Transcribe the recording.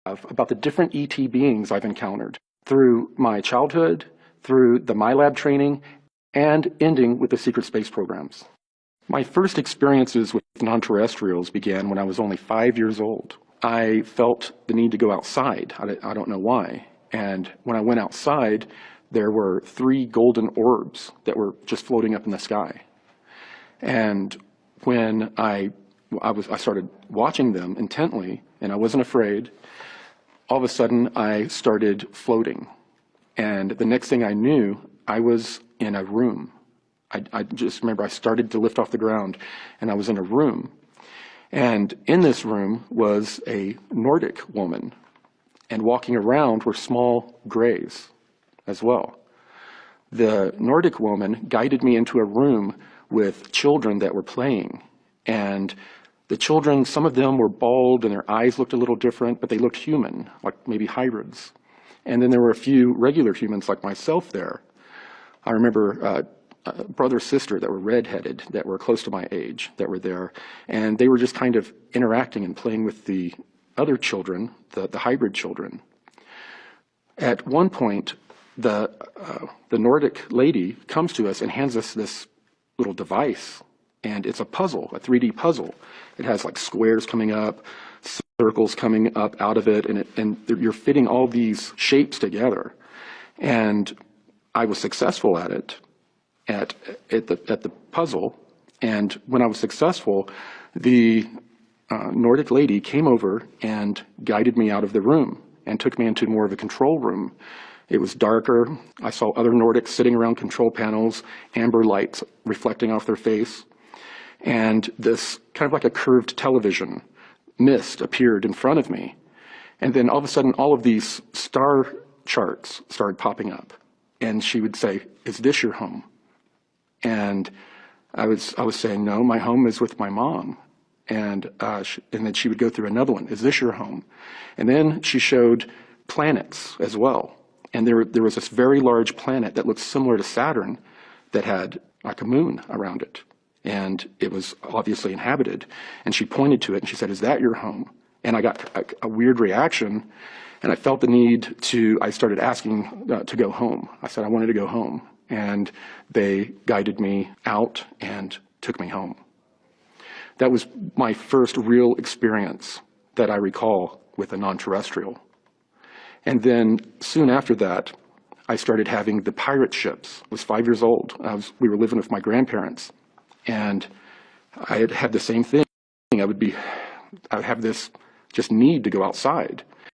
about the different ET beings I've encountered through my childhood, through the MyLab training, and ending with the secret space programs. My first experiences with non-terrestrials began when I was only 5 years old. I felt the need to go outside. I don't know why. And when I went outside, there were 3 golden orbs that were just floating up in the sky. And when I started watching them intently, and I wasn't afraid, all of a sudden I started floating. And the next thing I knew, I was in a room. I just remember I started to lift off the ground, and I was in a room. And in this room was a Nordic woman, and walking around were small grays as well. The Nordic woman guided me into a room with children that were playing, and the children, some of them were bald and their eyes looked a little different, but they looked human, like maybe hybrids. And then there were a few regular humans like myself there. I remember brother, sister that were redheaded, that were close to my age, that were there. And they were just kind of interacting and playing with the other children, the hybrid children. At one point, the Nordic lady comes to us and hands us this little device. And it's a puzzle, a 3D puzzle. It has like squares coming up, circles coming up out of it, and you're fitting all these shapes together. And I was successful at it. At the puzzle, and when I was successful, the Nordic lady came over and guided me out of the room and took me into more of a control room. It was darker. I saw other Nordics sitting around control panels, amber lights reflecting off their face, and this kind of like a curved television mist appeared in front of me. And then all of a sudden, all of these star charts started popping up, and she would say, "Is this your home?" And I was saying, "No, my home is with my mom." And then she would go through another one. "Is this your home?" And then she showed planets as well. And there was this very large planet that looked similar to Saturn that had like a moon around it. And it was obviously inhabited. And she pointed to it and she said, "Is that your home?" And I got a weird reaction. And I felt the need I started asking to go home. I said I wanted to go home. And they guided me out and took me home. That was my first real experience that I recall with a non-terrestrial. And then soon after that, I started having the pirate ships. I was 5 years old. We were living with my grandparents. And I had the same thing. I would have this just need to go outside.